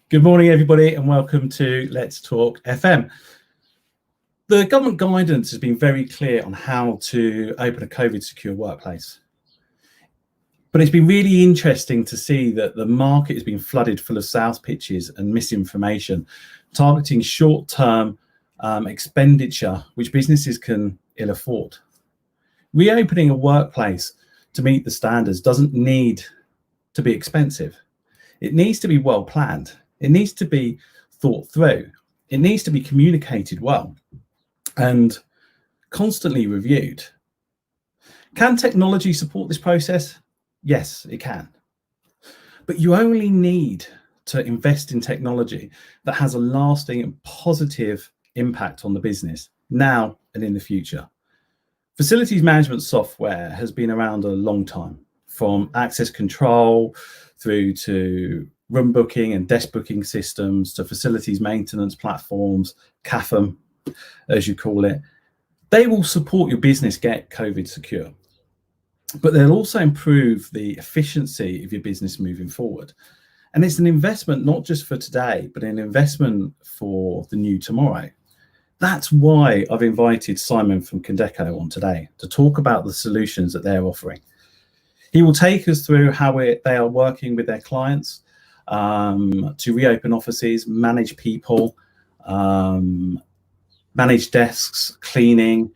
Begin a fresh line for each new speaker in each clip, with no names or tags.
Good morning, everybody, and welcome to Let's Talk FM. The government guidance has been very clear on how to open a COVID-secure workplace. But it's been really interesting to see that the market has been flooded full of sales pitches and misinformation, targeting short-term expenditure, which businesses can ill afford. Reopening a workplace to meet the standards doesn't need to be expensive. It needs to be well planned. It needs to be thought through. It needs to be communicated well and constantly reviewed. Can technology support this process? Yes, it can. But you only need to invest in technology that has a lasting and positive impact on the business now and in the future. Facilities management software has been around a long time, from access control through to room booking and desk booking systems to facilities maintenance platforms, CAFM, as you call it. They will support your business get COVID secure, but they'll also improve the efficiency of your business moving forward. And it's an investment not just for today, but an investment for the new tomorrow. That's why I've invited Simon from Condeco on today to talk about the solutions that they're offering. He will take us through how they are working with their clients to reopen offices, manage people, manage desks, cleaning,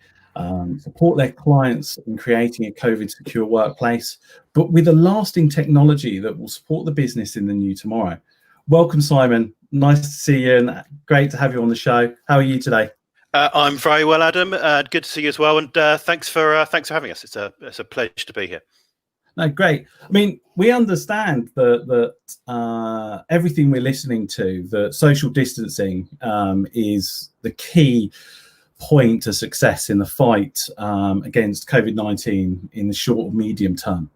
support their clients in creating a COVID secure workplace, but with a lasting technology that will support the business in the new tomorrow. Welcome, Simon. Nice to see you and great to have you on the show. How are you today?
I'm very well, Adam. Good to see you as well, and thanks for having us. It's a pleasure to be here.
No, great. I mean, we understand that everything we're listening to, that social distancing is the key point to success in the fight against COVID-19 in the short or medium term.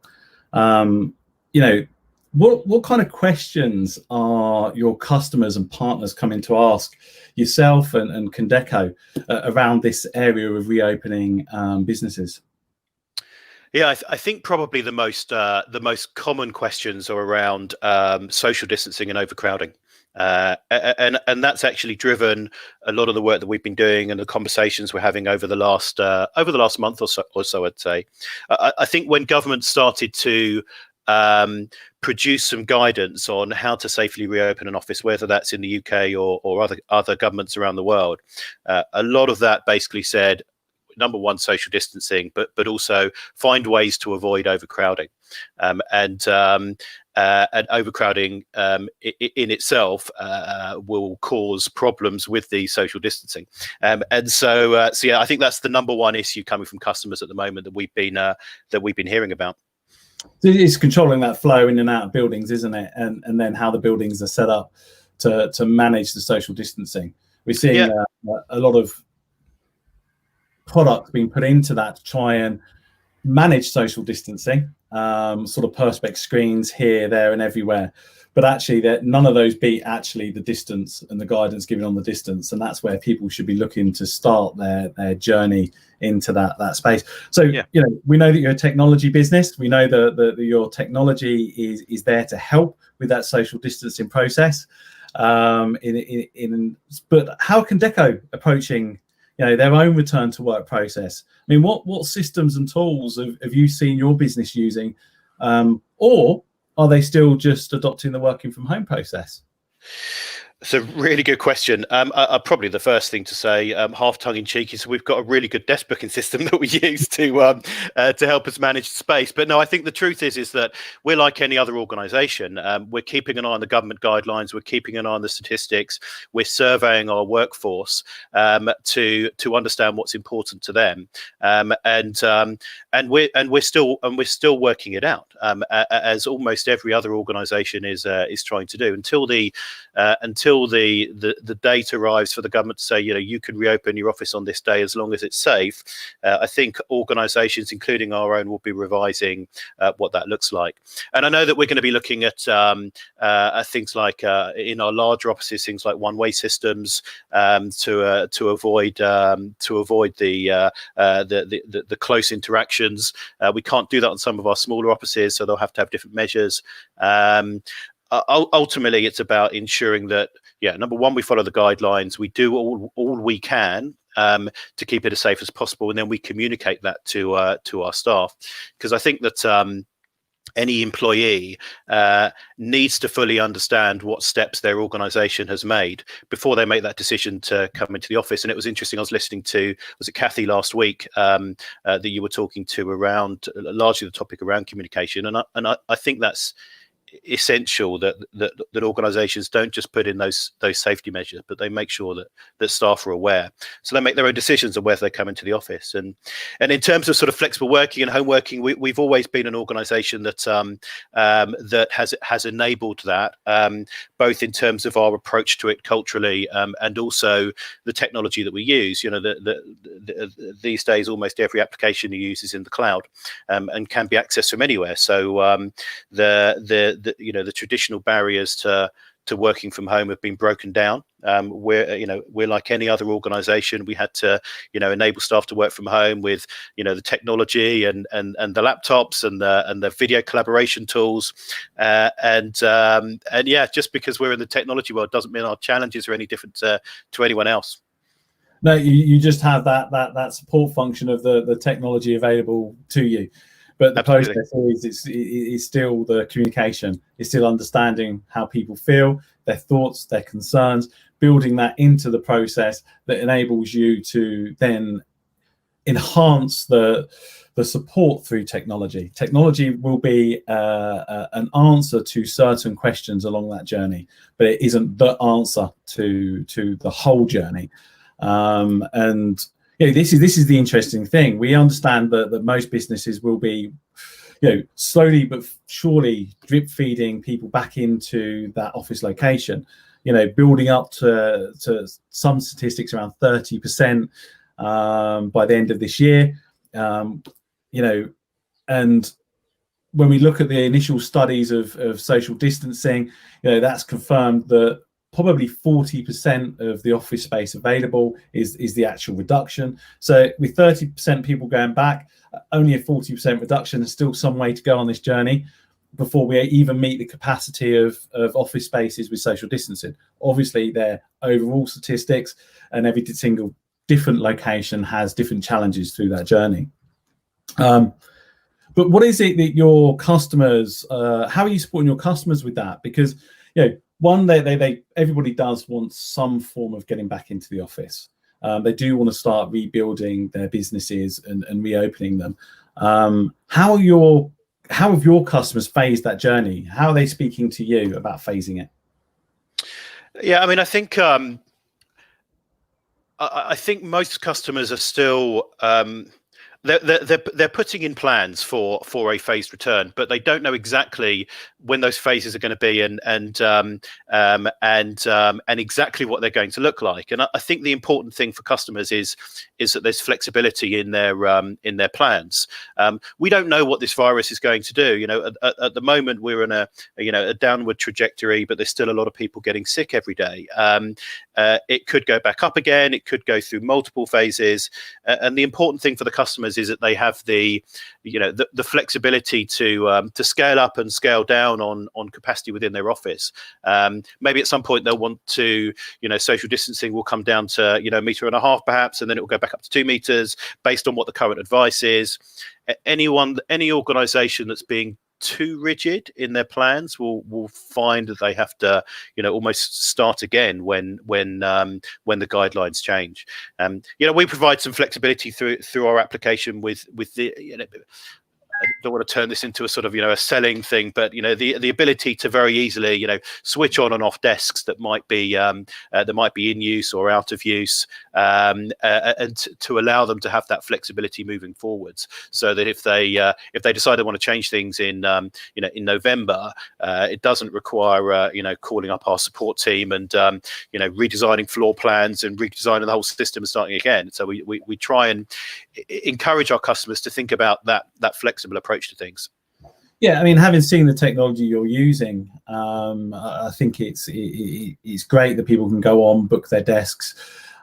What kind of questions are your customers and partners coming to ask yourself and Condeco around this area of reopening businesses?
Yeah, I think probably the most common questions are around social distancing and overcrowding, and that's actually driven a lot of the work that we've been doing and the conversations we're having over the last month or so. I'd say, I think when government started to produce some guidance on how to safely reopen an office, whether that's in the UK or other governments around the world, a lot of that basically said, number one, social distancing, but also find ways to avoid overcrowding, and overcrowding in itself will cause problems with the social distancing, and so yeah, I think that's the number one issue coming from customers at the moment that we've been hearing about.
It's controlling that flow in and out of buildings, isn't it? And then how the buildings are set up to manage the social distancing. We're seeing a lot of products being put into that to try and manage social distancing, sort of perspex screens here, there, and everywhere. But actually, none of those beat actually the distance and the guidance given on the distance, and that's where people should be looking to start their journey into that space. So we know that you're a technology business. We know that your technology is there to help with that social distancing process. But how can Condeco approaching their own return to work process? I mean, what systems and tools have you seen your business using, or are they still just adopting the working from home process?
It's a really good question. Probably the first thing to say, half tongue in cheek, is we've got a really good desk booking system that we use to help us manage the space. But no, I think the truth is that we're like any other organisation. We're keeping an eye on the government guidelines. We're keeping an eye on the statistics. We're surveying our workforce to understand what's important to them, and we're still working it out, as almost every other organisation is trying to do until the date arrives for the government to say, you can reopen your office on this day as long as it's safe. I think organisations, including our own, will be revising what that looks like. And I know that we're going to be looking at things like in our larger offices, things like one-way systems to avoid the close interactions. We can't do that on some of our smaller offices, so they'll have to have different measures. ultimately, it's about ensuring that, number one, we follow the guidelines. We do all we can to keep it as safe as possible, and then we communicate that to our staff, because I think that any employee needs to fully understand what steps their organization has made before they make that decision to come into the office. And it was interesting, I was listening to, was it Kathy last week, that you were talking to around largely the topic around communication. And I think that's essential, that organizations don't just put in those safety measures, but they make sure that staff are aware, so they make their own decisions on whether they come into the office. And in terms of sort of flexible working and home working, we've always been an organization that that has enabled that, both in terms of our approach to it culturally, and also the technology that we use. These days almost every application you use is in the cloud, and can be accessed from anywhere. So the traditional barriers to working from home have been broken down. We're like any other organization. We had to enable staff to work from home with the technology and the laptops and the video collaboration tools, and just because we're in the technology world doesn't mean our challenges are any different to anyone else.
No, you just have that support function of the technology available to you. But the
Absolutely.
process is still the communication. It's still understanding how people feel, their thoughts, their concerns, building that into the process that enables you to then enhance the support through technology. Technology will be an answer to certain questions along that journey, but it isn't the answer to the whole journey. This is the interesting thing. We understand that most businesses will be, slowly but surely drip feeding people back into that office location. Building up to some statistics around 30% by the end of this year. And when we look at the initial studies of social distancing, that's confirmed that probably 40% of the office space available is the actual reduction. So with 30% people going back, only a 40% reduction, there's still some way to go on this journey before we even meet the capacity of office spaces with social distancing. Obviously, they're overall statistics, and every single different location has different challenges through that journey. But what is it that your customers, how are you supporting your customers with that? Because, one, everybody does want some form of getting back into the office. They do want to start rebuilding their businesses and reopening them. How have your customers phased that journey? How are they speaking to you about phasing it?
Yeah, I mean, I think most customers are still they're putting in plans for a phased return, but they don't know exactly when those phases are going to be and exactly what they're going to look like. And I think the important thing for customers is that there's flexibility in their plans. We don't know what this virus is going to do. At the moment we're in a downward trajectory, but there's still a lot of people getting sick every day. It could go back up again. It could go through multiple phases. And the important thing for the customers is that they have the flexibility to scale up and scale down on capacity within their office. Maybe at some point they'll want to, social distancing will come down to, 1.5 meters perhaps, and then it will go back up to 2 meters based on what the current advice is. Any organization that's being too rigid in their plans will find that they have to almost start again when the guidelines change. We provide some flexibility through our application with the I don't want to turn this into a sort of a selling thing, but the ability to very easily switch on and off desks that might be in use or out of use, and to allow them to have that flexibility moving forwards, so that if they decide they want to change things in November, it doesn't require calling up our support team and redesigning floor plans and redesigning the whole system and starting again. So we try and encourage our customers to think about that flexible approach to things.
Yeah, I mean, having seen the technology you're using, I think it's great that people can go on, book their desks,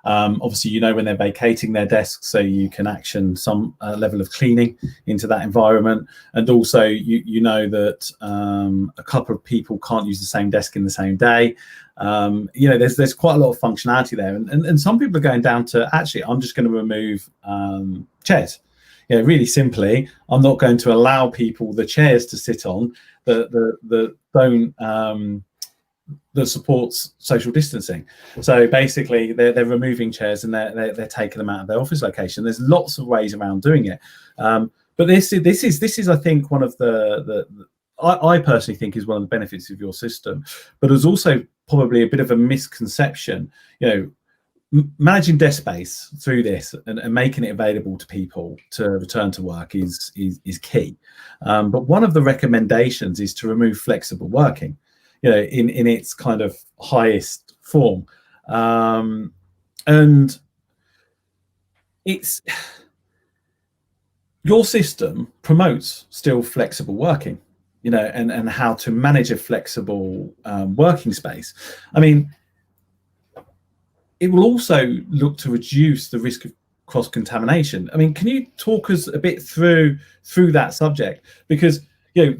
Obviously, when they're vacating their desks, so you can action some level of cleaning into that environment. And also, you know that a couple of people can't use the same desk in the same day. There's quite a lot of functionality there. And some people are going down to, actually, I'm just going to remove chairs. Really simply, I'm not going to allow people the chairs to sit on that supports social distancing. So basically, they're removing chairs and they're taking them out of their office location. There's lots of ways around doing it, but this is I think one of I personally think is one of the benefits of your system. But there's also probably a bit of a misconception. Managing desk space through this and making it available to people to return to work is key. But one of the recommendations is to remove flexible working, in its kind of highest form. And your system promotes still flexible working, and how to manage a flexible working space. I mean, it will also look to reduce the risk of cross-contamination. I mean, can you talk us a bit through that subject? Because,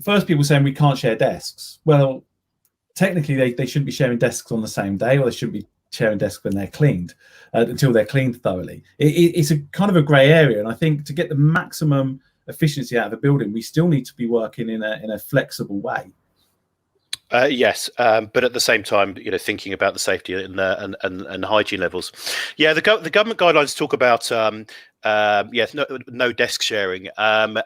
first people saying we can't share desks. Well, technically they shouldn't be sharing desks on the same day, or they shouldn't be sharing desks when they're cleaned, until they're cleaned thoroughly. It's a kind of a grey area. And I think to get the maximum efficiency out of the building, we still need to be working in a flexible way.
Yes, but at the same time, thinking about the safety and hygiene levels. Yeah, the government guidelines talk about no desk sharing, and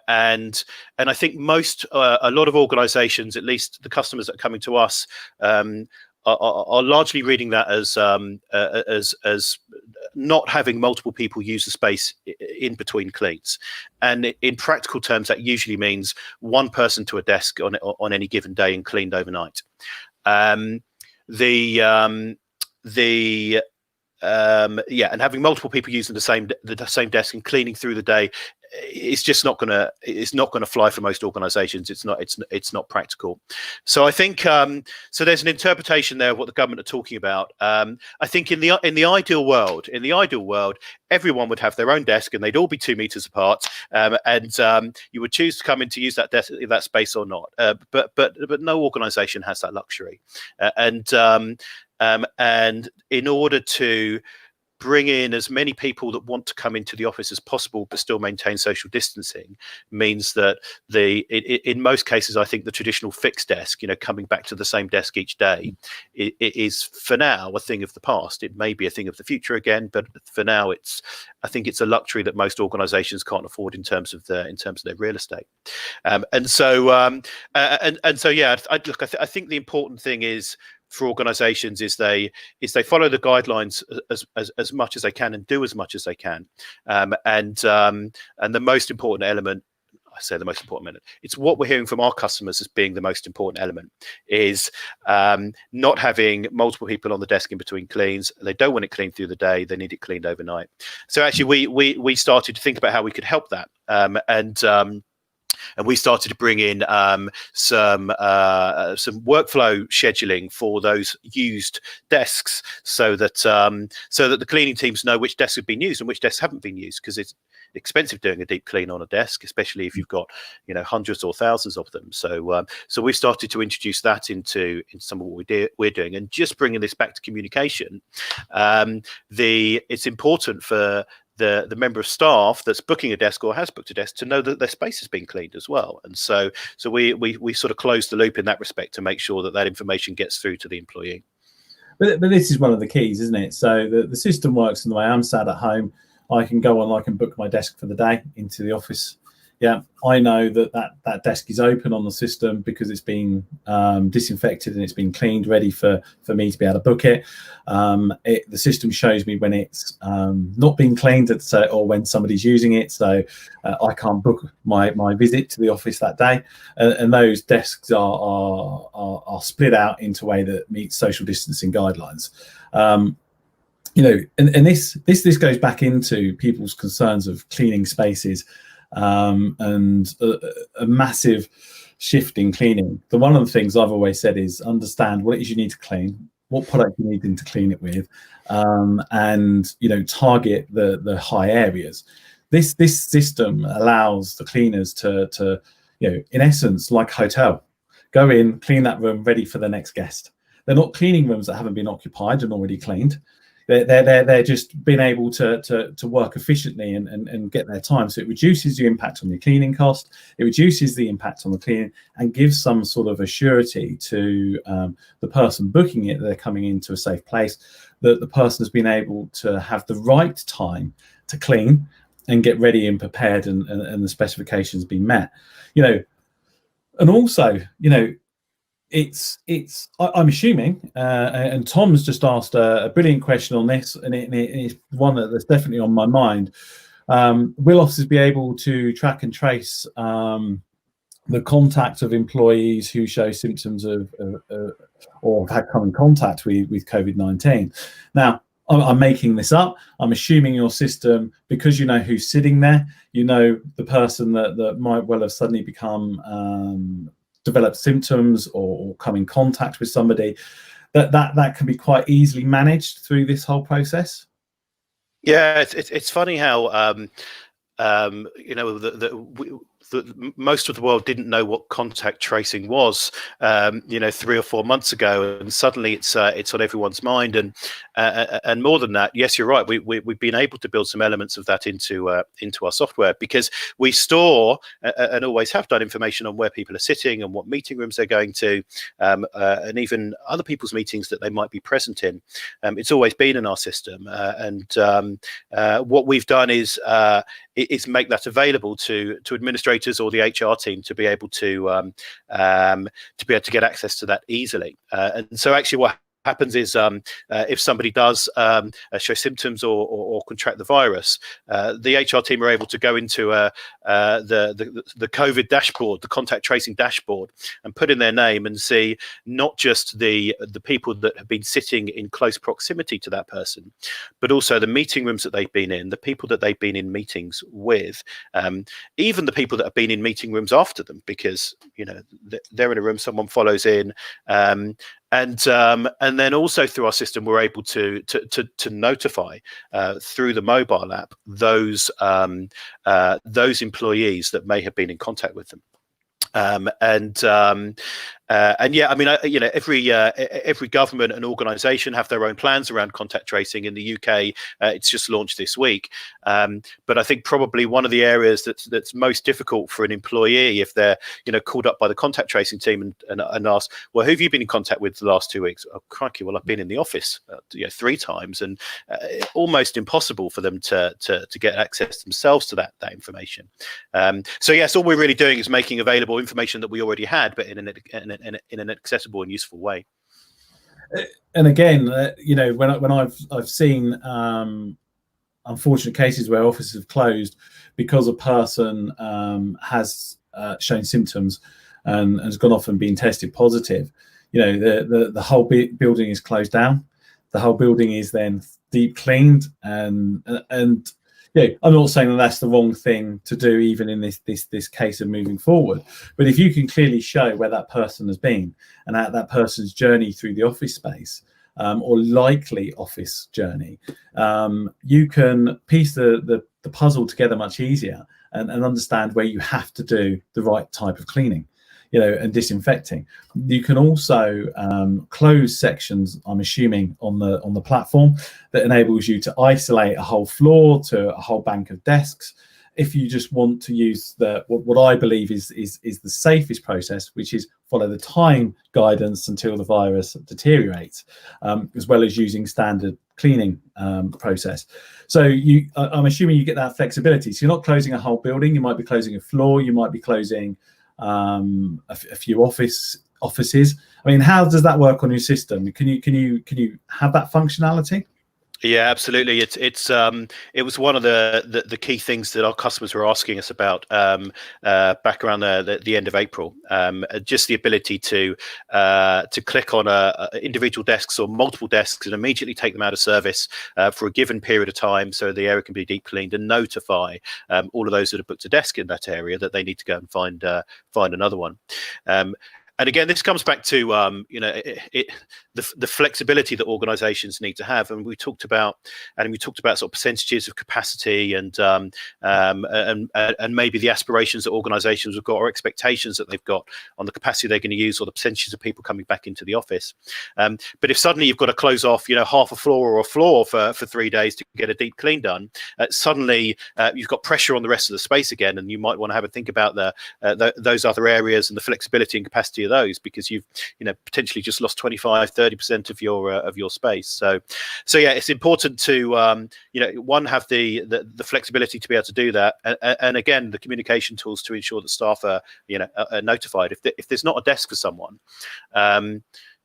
I think a lot of organisations, at least the customers that are coming to us, are largely reading that as not having multiple people use the space in between cleans. And in practical terms, that usually means one person to a desk on any given day and cleaned overnight. And having multiple people using the same desk and cleaning through the day, it's just not gonna fly for most organizations. It's not practical. So I think so there's an interpretation there of what the government are talking about. I think in the ideal world, everyone would have their own desk and they'd all be 2 meters apart, and you would choose to come in to use that space or not. But no organization has that luxury, and in order to bring in as many people that want to come into the office as possible but still maintain social distancing means that in most cases, I think the traditional fixed desk, coming back to the same desk each day, it is for now a thing of the past. It may be a thing of the future again, but for now, I think it's a luxury that most organisations can't afford in terms of their real estate. I think the important thing is, for organizations, is they follow the guidelines as much as they can and do as much as they can, and the most important element, it's what we're hearing from our customers as being the most important element, is not having multiple people on the desk in between cleans. They don't want it cleaned through the day, they need it cleaned overnight. So actually we started to think about how we could help that, and we started to bring in some workflow scheduling for those used desks, so that the cleaning teams know which desks have been used and which desks haven't been used, because it's expensive doing a deep clean on a desk, especially if you've got hundreds or thousands of them. So we've started to introduce that into some of what we're doing, and just bringing this back to communication. It's important for the member of staff that's booking a desk or has booked a desk to know that their space has been cleaned as well. And so we sort of close the loop in that respect to make sure that information gets through to the employee.
But this is one of the keys, isn't it? So the system works in the way I'm sat at home. I can go on, I can book my desk for the day into the office. Yeah, I know that desk is open on the system because it's been disinfected and it's been cleaned, ready for me to be able to book it. The system shows me when it's not been cleaned, or when somebody's using it, so I can't book my visit to the office that day. And those desks are split out into a way that meets social distancing guidelines. And this goes back into people's concerns of cleaning spaces. And a massive shift in cleaning. One of the things I've always said is understand what it is you need to clean, what product you're needing to clean it with, and target the high areas. This system allows the cleaners to in essence, like a hotel, go in, clean that room, ready for the next guest. They're not cleaning rooms that haven't been occupied and already cleaned. They're just being able to work efficiently and get their time. So it reduces the impact on your cleaning cost. It reduces the impact on the cleaning and gives some sort of assurity to the person booking it that they're coming into a safe place, that the person has been able to have the right time to clean and get ready and prepared, and the specifications being met. And also, I'm assuming, and Tom's just asked a brilliant question on this, and it's one that's definitely on my mind. Will officers be able to track and trace the contact of employees who show symptoms of or have come in contact with COVID-19? Now, I'm making this up. I'm assuming your system, because you know who's sitting there, the person that might well have suddenly become developed symptoms or come in contact with somebody, that can be quite easily managed through this whole process.
Yeah, it's funny how most of the world didn't know what contact tracing was, 3 or 4 months ago, and suddenly it's on everyone's mind. And more than that, yes, you're right. We've been able to build some elements of that into our software, because we store and always have done information on where people are sitting and what meeting rooms they're going to, and even other people's meetings that they might be present in. It's always been in our system, and what we've done is make that available to administrators or the HR team to be able to get access to that easily. And so actually what happens is if somebody does show symptoms or contract the virus, the HR team are able to go into the COVID dashboard, the contact tracing dashboard, and put in their name and see not just the people that have been sitting in close proximity to that person, but also the meeting rooms that they've been in, the people that they've been in meetings with, even the people that have been in meeting rooms after them, because they're in a room, someone follows in. And then also through our system, we're able to notify through the mobile app those employees that may have been in contact with them. And yeah, I mean, every government and organisation have their own plans around contact tracing. In the UK, it's just launched this week. But I think probably one of the areas that's most difficult for an employee, if they're called up by the contact tracing team and asked, well, who have you been in contact with the last 2 weeks? Oh, crikey! Well, I've been in the office 3 times, and almost impossible for them to get access themselves to that information. So yes, all we're really doing is making available information that we already had, but in an accessible and useful way.
And again, when I've seen unfortunate cases where offices have closed because a person has shown symptoms and has gone off and been tested positive, the whole building is closed down. The whole building is then deep cleaned, and I'm not saying that that's the wrong thing to do, even in this case of moving forward. But if you can clearly show where that person has been and that person's journey through the office space, or likely office journey, you can piece the puzzle together much easier and understand where you have to do the right type of cleaning, and disinfecting. You can also close sections, I'm assuming, on the platform that enables you to isolate a whole floor to a whole bank of desks. If you just want to use what I believe is the safest process, which is follow the time guidance until the virus deteriorates, as well as using standard cleaning process. So I'm assuming you get that flexibility. So you're not closing a whole building. You might be closing a floor. You might be closing a few offices. I mean, how does that work on your system? Can you have that functionality?
Yeah, absolutely. It was one of the key things that our customers were asking us about back around the end of April. Just the ability to click on individual desks or multiple desks and immediately take them out of service for a given period of time, so the area can be deep cleaned, and notify all of those that have booked a desk in that area that they need to go and find another one. And again, this comes back to the flexibility that organisations need to have, and we talked about sort of percentages of capacity and maybe the aspirations that organisations have got or expectations that they've got on the capacity they're going to use or the percentages of people coming back into the office. But if suddenly you've got to close off, half a floor or a floor for 3 days to get a deep clean done, suddenly you've got pressure on the rest of the space again, and you might want to have a think about those other areas and the flexibility and capacity of those, because you've potentially just lost 25-30% of your space. So yeah, it's important to one, have the flexibility to be able to do that, and again, the communication tools to ensure that staff are notified if there's not a desk for someone.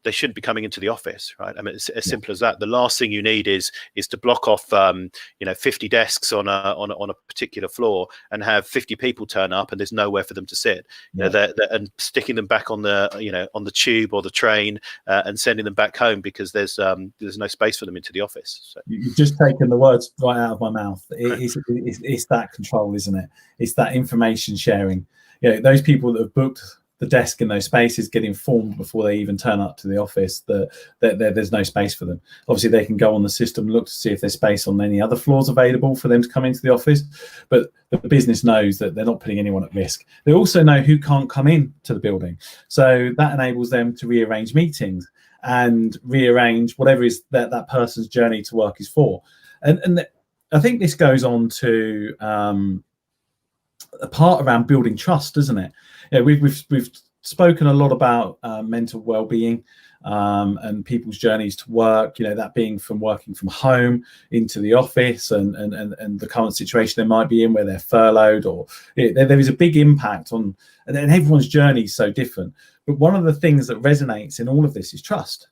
They shouldn't be coming into the office, right? I mean, it's as simple as that. The last thing you need is to block off 50 desks on a particular floor and have 50 people turn up and there's nowhere for them to sit. And sticking them back on the tube or the train and sending them back home because there's no space for them into the office. So.
You've just taken the words right out of my mouth. It's that control, isn't it? It's that information sharing. Those people that have booked the desk in those spaces get informed before they even turn up to the office that there's no space for them. Obviously, they can go on the system, look to see if there's space on any other floors available for them to come into the office. But the business knows that they're not putting anyone at risk. They also know who can't come in to the building. So that enables them to rearrange meetings and rearrange whatever is that person's journey to work is for. And I think this goes on to a part around building trust, doesn't it? We've spoken a lot about mental well-being and people's journeys to work. That being from working from home into the office, and the current situation they might be in where they're furloughed, or there is a big impact on, and everyone's journey is so different. But one of the things that resonates in all of this is trust.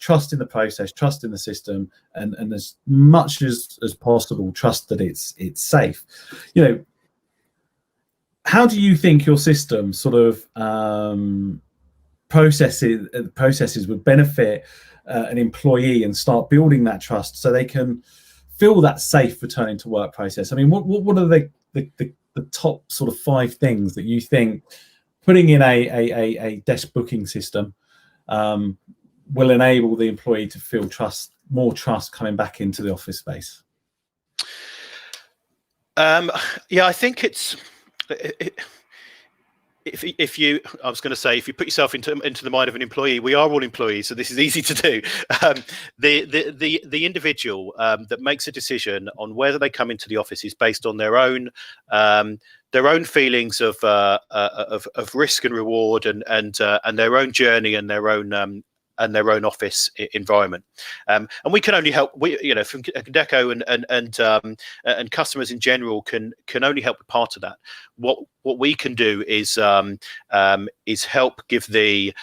Trust in the process, trust in the system, and as much as possible, trust that it's safe. How do you think your system sort of processes would benefit an employee and start building that trust so they can feel that safe returning to work process? I mean, what are the top sort of 5 things that you think putting in a desk booking system will enable the employee to feel more trust coming back into the office space?
I think it's. If you put yourself into the mind of an employee, we are all employees, so this is easy to do. The individual that makes a decision on whether they come into the office is based on their own feelings of risk and reward, and their own journey and their own office environment, and we can only help. From Condeco and customers in general can only help with part of that. What we can do is help give the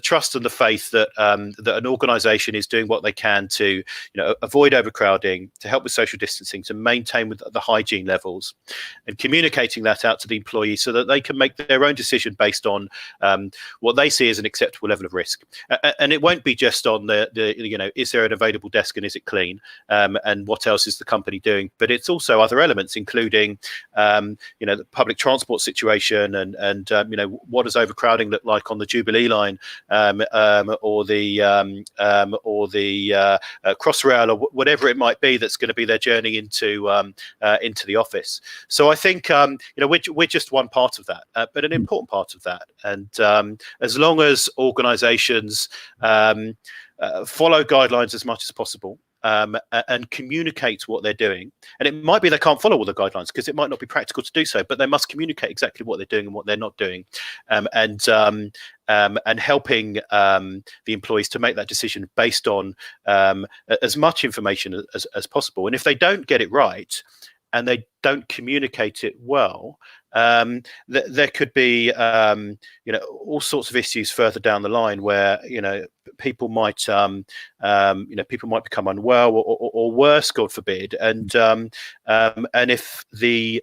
trust and the faith that an organisation is doing what they can to avoid overcrowding, to help with social distancing, to maintain with the hygiene levels, and communicating that out to the employees so that they can make their own decision based on what they see as an acceptable level of risk. And it won't be just on the is there an available desk and is it clean, and what else is the company doing, but it's also other elements, including the public transport situation and what does overcrowding look like on the Jubilee line, or the Crossrail, or whatever it might be that's going to be their journey into the office. So I think we're just one part of that, but an important part of that. And as long as organisations follow guidelines as much as possible, and communicate what they're doing. And it might be they can't follow all the guidelines because it might not be practical to do so, but they must communicate exactly what they're doing and what they're not doing, and helping the employees to make that decision based on as much information as possible. And if they don't get it right and they don't communicate it well, there could be all sorts of issues further down the line where people might become unwell or worse, God forbid, and if the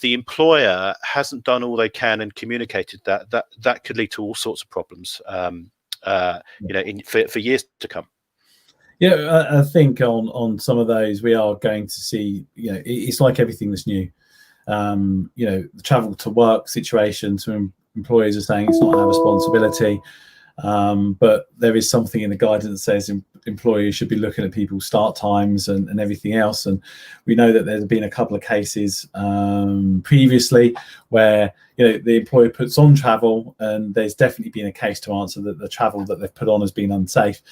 employer hasn't done all they can and communicated that could lead to all sorts of problems for years to come.
Yeah, I think on some of those we are going to see, it's like everything that's new. The travel to work situations, employers are saying it's not our responsibility. But there is something in the guidance that says employers should be looking at people's start times and everything else. And we know that there's been a couple of cases previously where the employer puts on travel, and there's definitely been a case to answer that the travel that they've put on has been unsafe.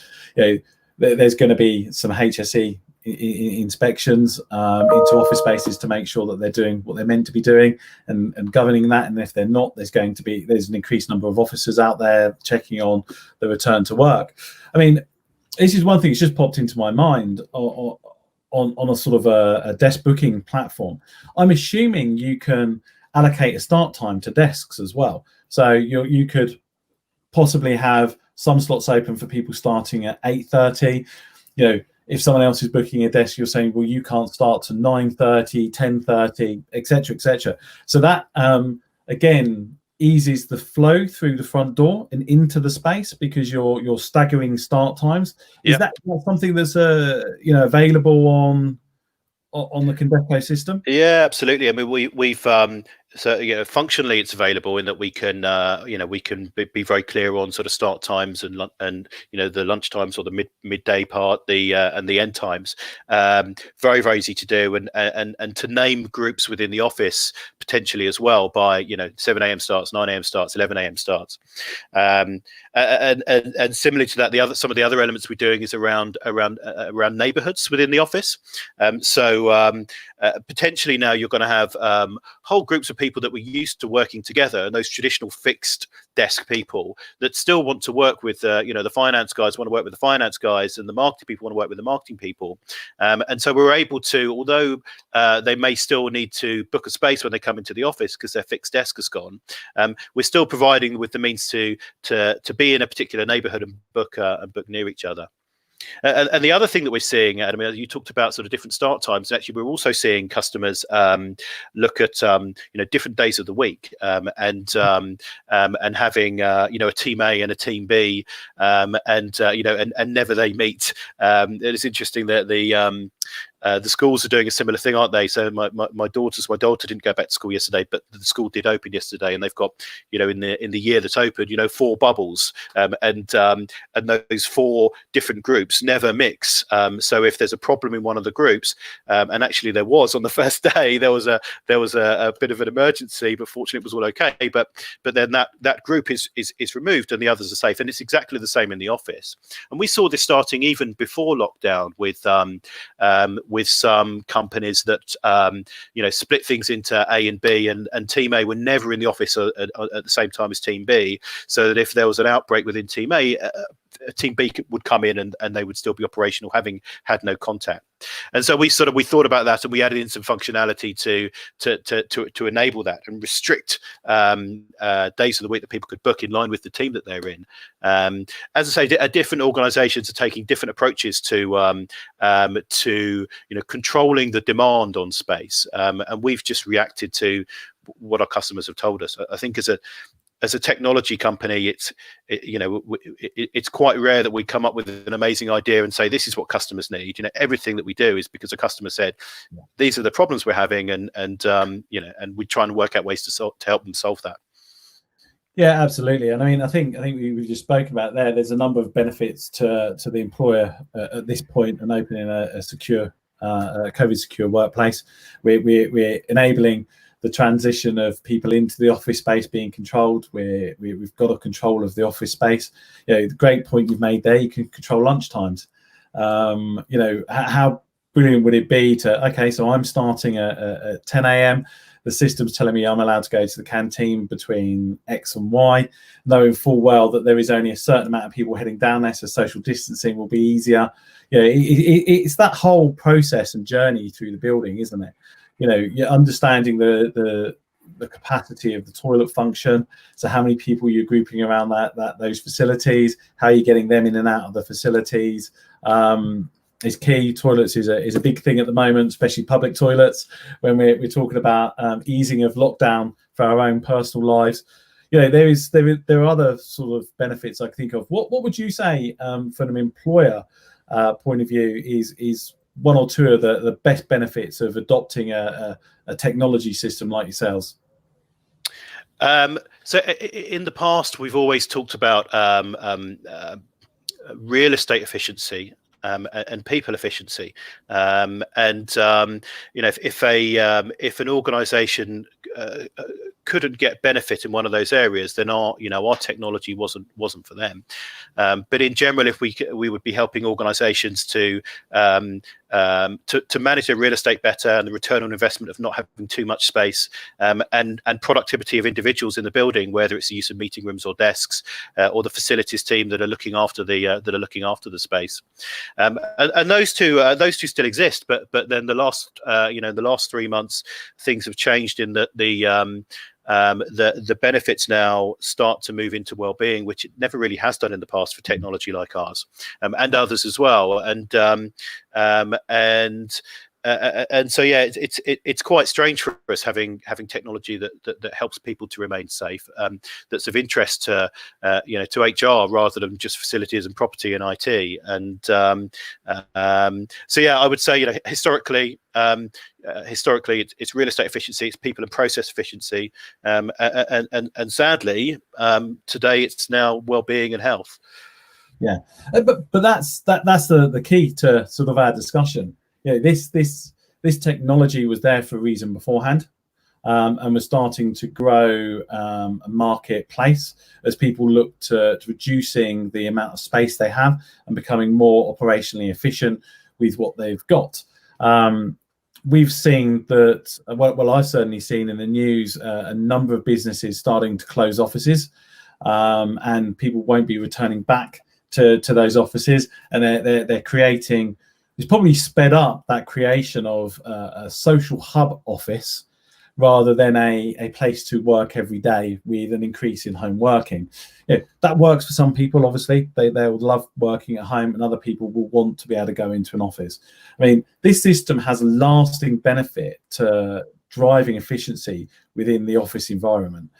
There's going to be some HSE inspections into office spaces to make sure that they're doing what they're meant to be doing and governing that. And if they're not, there's an increased number of officers out there checking on the return to work. I mean, this is one thing that's just popped into my mind on a sort of a desk booking platform. I'm assuming you can allocate a start time to desks as well. So you could possibly have some slots open for people starting at 8:30. If someone else is booking a desk, you're saying, well, you can't start to 9:30, 10:30, etc., etc. So that again eases the flow through the front door and into the space, because you're staggering start times. Is that something that's available on the Condeco system?
Yeah, absolutely. I mean, we've so functionally it's available in that we can we can be very clear on sort of start times and the lunch times, or the midday part, and the end times. Very, very easy to do, and to name groups within the office potentially as well by 7 a.m. starts, 9 a.m. starts, 11 a.m. starts. And similarly to that, some of the other elements we're doing is around neighborhoods within the office. Potentially now you're going to have whole groups of people that were used to working together, and those traditional fixed desk people that still want to work with the finance guys want to work with the finance guys, and the marketing people want to work with the marketing people. And so we're able to, although they may still need to book a space when they come into the office because their fixed desk has gone, we're still providing with the means to be in a particular neighborhood and book near each other. And the other thing that we're seeing, Adam, you talked about sort of different start times. Actually, we're also seeing customers look at different days of the week, and having a team A and a team B, and never they meet. It is interesting that the schools are doing a similar thing, aren't they? So my daughter didn't go back to school yesterday, but the school did open yesterday, and they've got in the year that's opened 4 bubbles, and those 4 different groups never mix. So if there's a problem in one of the groups, and actually there was on the first day, there was a bit of an emergency, but fortunately it was all okay. But then that group is removed and the others are safe, and it's exactly the same in the office. And we saw this starting even before lockdown with some companies that split things into A and B, and team A were never in the office at the same time as team B, so that if there was an outbreak within team A, team B would come in and they would still be operational, having had no contact. And so we thought about that, and we added in some functionality to enable that and restrict days of the week that people could book in line with the team that they're in. As I say, different organisations are taking different approaches to controlling the demand on space, and we've just reacted to what our customers have told us. I think as a technology company, it's quite rare that we come up with an amazing idea and say this is what customers need. Everything that we do is because a customer said these are the problems we're having, and we try and work out ways to help them solve that.
Yeah, absolutely. And I think we just spoke about there's a number of benefits to the employer at this point, and opening a secure COVID secure workplace. We're enabling the transition of people into the office space being controlled. We've got a control of the office space. The great point you've made there, you can control lunch times. How brilliant would it be so I'm starting at 10 a.m. The system's telling me I'm allowed to go to the canteen between X and Y, knowing full well that there is only a certain amount of people heading down there, so social distancing will be easier. It's that whole process and journey through the building, isn't it? You're understanding the capacity of the toilet function. So how many people you're grouping around those facilities, how you're getting them in and out of the facilities is key. Toilets is a big thing at the moment, especially public toilets, when we're talking about easing of lockdown for our own personal lives. There are other sort of benefits I can think of. What would you say from an employer point of view is one or two of the best benefits of adopting a technology system like yourselves?
So in the past, we've always talked about real estate efficiency and people efficiency, if an organisation couldn't get benefit in one of those areas, then our technology wasn't for them. But in general, if we would be helping organisations to manage their real estate better, and the return on investment of not having too much space, and productivity of individuals in the building, whether it's the use of meeting rooms or desks, or the facilities team that are looking after the space, and those two still exist. But then the last 3 months, things have changed in that the benefits now start to move into well-being, which it never really has done in the past for technology like ours, and others as well. And so it's quite strange for us having technology that helps people to remain safe, that's of interest to HR rather than just facilities and property and IT. And I would say historically it's real estate efficiency, it's people and process efficiency, and sadly today it's well well-being and health.
Yeah, but that's the key to sort of our discussion. This technology was there for a reason beforehand, and we're starting to grow a marketplace as people look to reducing the amount of space they have and becoming more operationally efficient with what they've got. We've seen that, well, I've certainly seen in the news a number of businesses starting to close offices, and people won't be returning back to those offices, and they're creating. It's probably sped up that creation of a social hub office rather than a place to work every day with an increase in home working. That works for some people. Obviously, they would love working at home, and other people will want to be able to go into an office. I mean, this system has a lasting benefit to driving efficiency within the office environment.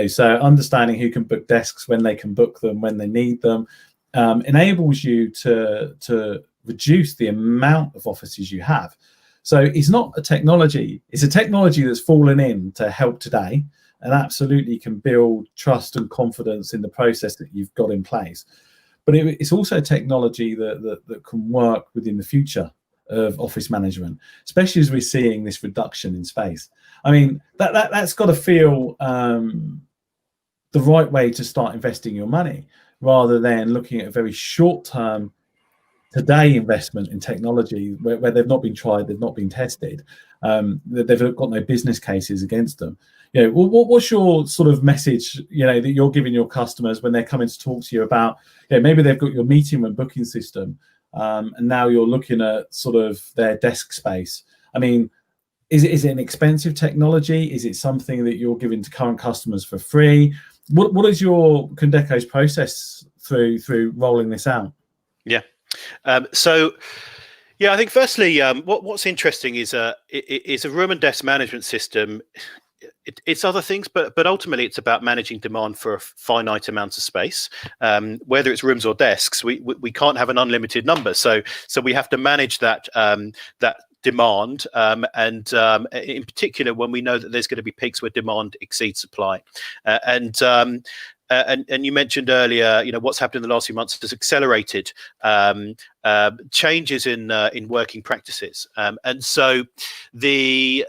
So understanding who can book desks, when they can book them, when they need them, enables you to reduce the amount of offices you have. So it's not a technology, it's a technology that's fallen in to help today, and absolutely can build trust and confidence in the process that you've got in place. But it's also technology that can work within the future of office management, especially as we're seeing this reduction in space. I mean, that's got to feel the right way to start investing your money, rather than looking at a very short-term today investment in technology where they've not been tried, they've not been tested, they've got no business cases against them. What's your sort of message, that you're giving your customers when they're coming to talk to you about, maybe they've got your meeting room booking system, and now you're looking at sort of their desk space. I mean, is it an expensive technology? Is it something that you're giving to current customers for free? What is your Condeco's process through rolling this out?
Yeah. I think firstly, what's interesting is a room and desk management system. It's other things, but ultimately it's about managing demand for a finite amount of space. Whether it's rooms or desks, we can't have an unlimited number. So we have to manage that demand, and in particular when we know that there's going to be peaks where demand exceeds supply, and you mentioned earlier, what's happened in the last few months has accelerated changes in working practices, and so the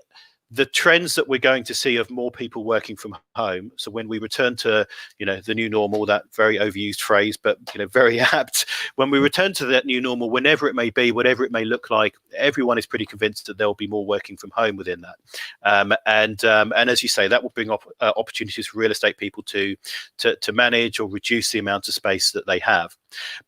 trends that we're going to see of more people working from home. So when we return to, the new normal, that very overused phrase, but, very apt, when we return to that new normal, whenever it may be, whatever it may look like, everyone is pretty convinced that there will be more working from home within that. And as you say, that will bring up opportunities for real estate people to manage or reduce the amount of space that they have.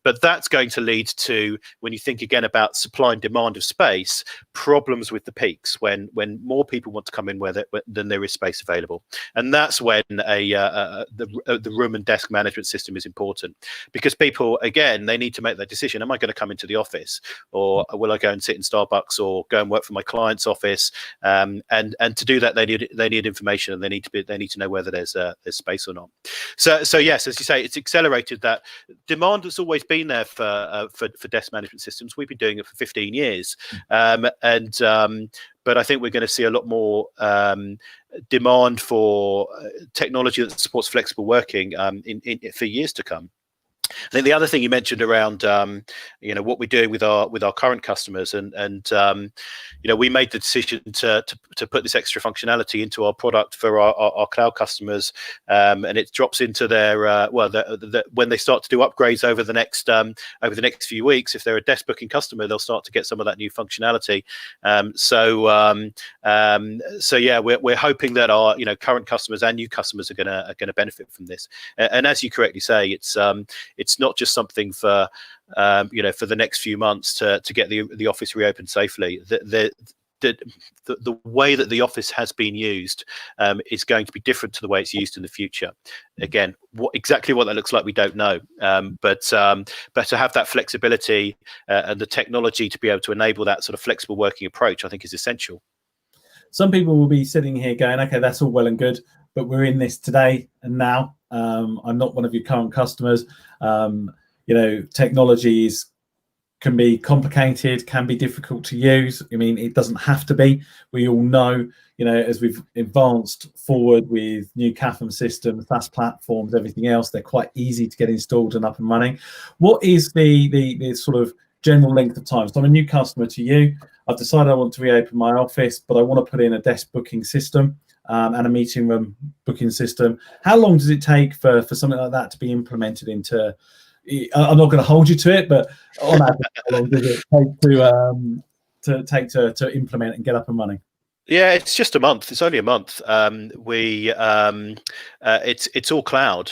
But that's going to lead to, when you think again about supply and demand of space, problems with the peaks when more people want to come in than there is space available, and that's when the room and desk management system is important, because people, again, they need to make that decision: am I going to come into the office, or will I go and sit in Starbucks, or go and work from my client's office? And to do that, they need information, and they need to know whether there's space or not. So yes, as you say, it's accelerated that demand that's always been there for desk management systems. We've been doing it for 15 years, but I think we're going to see a lot more demand for technology that supports flexible working for years to come. I think the other thing you mentioned around what we're doing with our current customers, and we made the decision to put this extra functionality into our product for our cloud customers, and it drops into their when they start to do upgrades over the next few weeks. If they're a desk booking customer, they'll start to get some of that new functionality. We're hoping that our current customers and new customers are going to benefit from this. And as you correctly say, it's not just something for for the next few months to get the office reopened safely. The way that the office has been used is going to be different to the way it's used in the future. Again, exactly what that looks like, we don't know. But to have that flexibility and the technology to be able to enable that sort of flexible working approach, I think, is essential.
Some people will be sitting here going, okay, that's all well and good, but we're in this today and now. I'm not one of your current customers. Technology can be complicated, can be difficult to use. I mean, it doesn't have to be. We all know, as we've advanced forward with new CAFM systems, SaaS platforms, everything else, they're quite easy to get installed and up and running. What is the sort of general length of time? So I'm a new customer to you. I've decided I want to reopen my office, but I want to put in a desk booking system and a meeting room booking system. How long does it take for something like that to be implemented into? I'm not going to hold you to it, but on average, how long does it take to implement and get up and running?
Yeah, it's just a month. It's only a month. It's all cloud.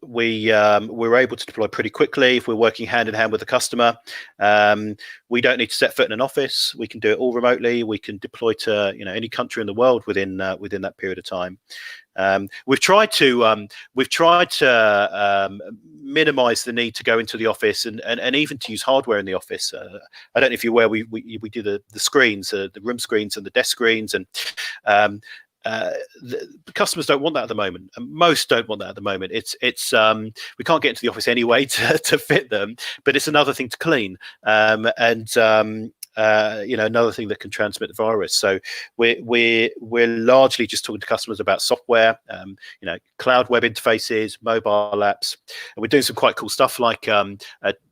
We're able to deploy pretty quickly if we're working hand in hand with the customer. We don't need to set foot in an office. We can do it all remotely. We can deploy to any country in the world within that period of time. We've tried to minimize the need to go into the office and even to use hardware in the office. I don't know if you're aware, we do the screens, the room screens and the desk screens, and the customers don't want that at the moment, and most don't want that at the moment. It's we can't get into the office anyway to fit them, but it's another thing to clean, another thing that can transmit the virus. So we're largely just talking to customers about software, cloud web interfaces, mobile apps, and we're doing some quite cool stuff like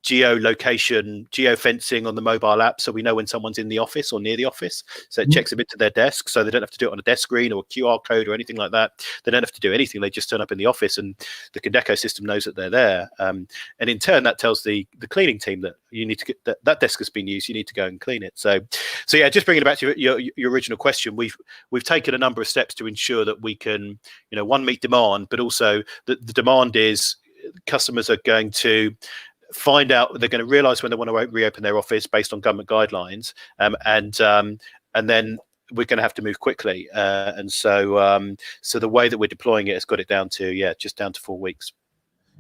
geolocation, geofencing on the mobile app, so we know when someone's in the office or near the office. So it checks them into their desk, so they don't have to do it on a desk screen or a QR code or anything like that. They don't have to do anything. They just turn up in the office, and the Condeco system knows that they're there. And in turn, that tells the cleaning team that you need to get that desk has been used. You need to go and clean it. So yeah, just bringing it back to your original question, we've taken a number of steps to ensure that we can, one, meet demand, but also the demand is customers are going to find out, they're going to realize when they want to reopen their office based on government guidelines, and then we're going to have to move quickly, and so the way that we're deploying it has got it down to just down to 4 weeks.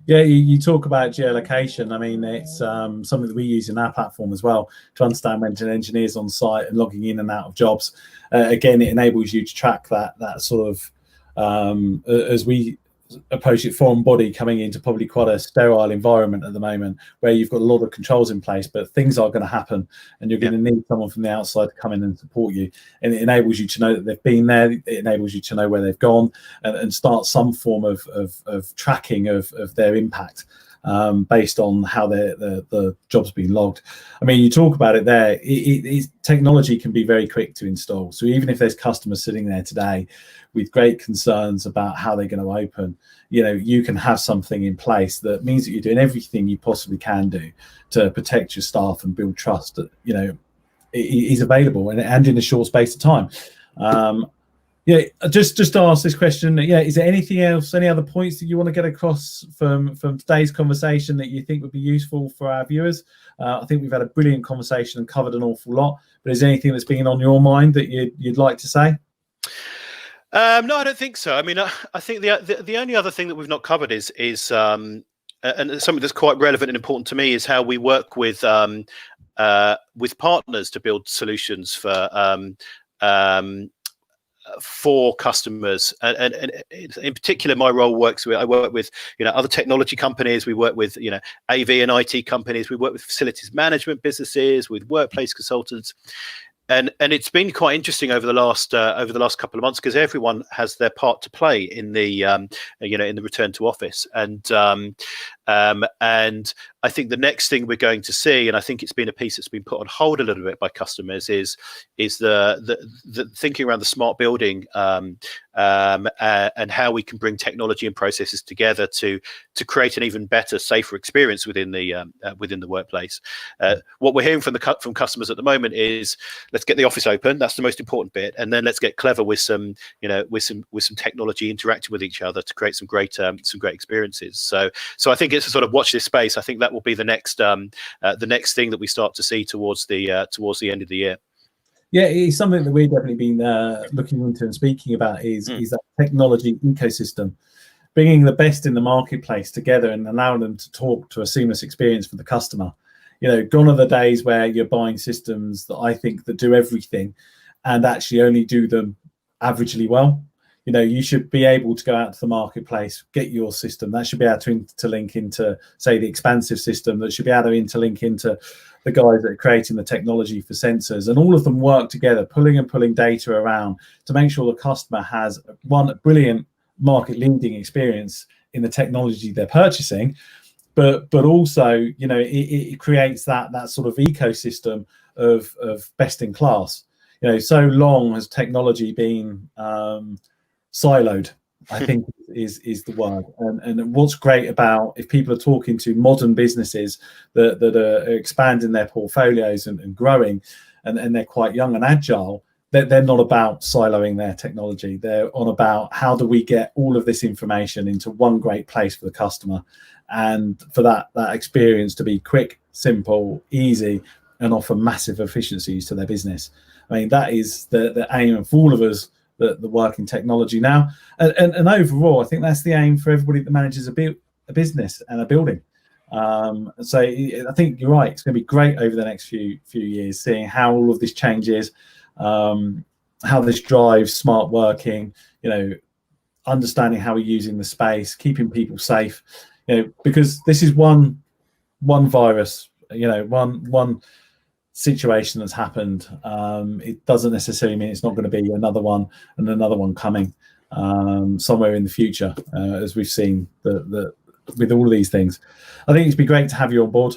Yeah, you talk about geolocation. I mean, it's something that we use in our platform as well to understand when an engineer's on site and logging in and out of jobs. Again, it enables you to track that sort of, as we approach it, foreign body coming into probably quite a sterile environment at the moment, where you've got a lot of controls in place, but things are going to happen, and you're going to need someone from the outside to come in and support you. And it enables you to know that they've been there. It enables you to know where they've gone, and start some form of tracking of their impact based on how the job's been logged. I mean, you talk about it there. Technology can be very quick to install. So even if there's customers sitting there today with great concerns about how they're going to open, you can have something in place that means that you're doing everything you possibly can do to protect your staff and build trust that is available and in a short space of time. Just to ask this question, is there anything else, any other points that you want to get across from today's conversation that you think would be useful for our viewers? I think we've had a brilliant conversation and covered an awful lot, but is there anything that's been on your mind that you'd like to say?
No, I don't think so. I mean, I think the only other thing that we've not covered is and something that's quite relevant and important to me is how we work with partners to build solutions for customers, and in particular, my role I work with other technology companies. We work with AV and IT companies. We work with facilities management businesses, with workplace consultants. and it's been quite interesting over the last couple of months, because everyone has their part to play in the in the return to office, and I think the next thing we're going to see, and I think it's been a piece that's been put on hold a little bit by customers, is the thinking around the smart building, and how we can bring technology and processes together to create an even better, safer experience within the workplace. What we're hearing from customers at the moment is, let's get the office open. That's the most important bit, and then let's get clever with some technology interacting with each other to create some great experiences. So I think it's a sort of watch this space. I think that will be the next thing that we start to see towards the end of the year.
Yeah, it's something that we've definitely been looking into and speaking about is that technology ecosystem, bringing the best in the marketplace together and allowing them to talk to a seamless experience for the customer. Gone are the days where you're buying systems that I think that do everything and actually only do them averagely well. You should be able to go out to the marketplace, get your system that should be able to interlink into, say, the expansive system that should be able to interlink into the guys that are creating the technology for sensors, and all of them work together, pulling data around to make sure the customer has one brilliant market leading experience in the technology they're purchasing, but also it creates that sort of ecosystem of best in class. So long has technology been siloed, I think is the word. And what's great about, if people are talking to modern businesses that are expanding their portfolios and growing, and they're quite young and agile, they're not about siloing their technology. They're on about, how do we get all of this information into one great place for the customer, and for that experience to be quick, simple, easy, and offer massive efficiencies to their business. I mean, that is the aim of all of us that work in technology now, and overall, I think that's the aim for everybody that manages a business and a building. So I think you're right. It's going to be great over the next few years, seeing how all of this changes, how this drives smart working. Understanding how we're using the space, keeping people safe. Because this is one virus. One situation that's happened. It doesn't necessarily mean it's not going to be another one and another one coming somewhere in the future, as we've seen with all of these things. I think it's been great to have you on board.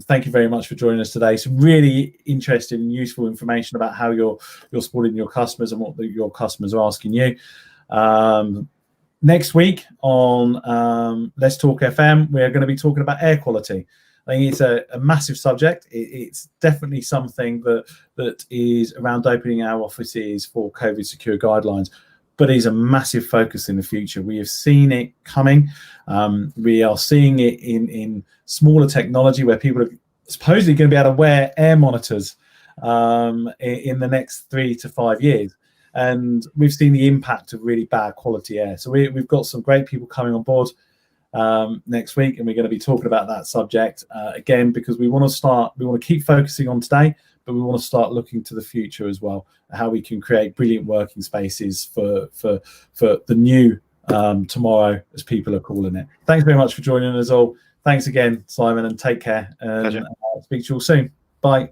Thank you very much for joining us today. Some really interesting and useful information about how you're supporting your customers and what your customers are asking you. Next week on Let's Talk FM, we're going to be talking about air quality. I think it's a massive subject. It's definitely something that is around opening our offices for COVID secure guidelines, but is a massive focus in the future. We have seen it coming. We are seeing it in smaller technology, where people are supposedly going to be able to wear air monitors in the next 3 to 5 years. And we've seen the impact of really bad quality air. So we've got some great people coming on board next week, and we're going to be talking about that subject again, because we want to keep focusing on today, but we want to start looking to the future as well, how we can create brilliant working spaces for the new tomorrow, as people are calling it. Thanks very much for joining us all. Thanks again, Simon, and take care. And speak to you all soon. Bye.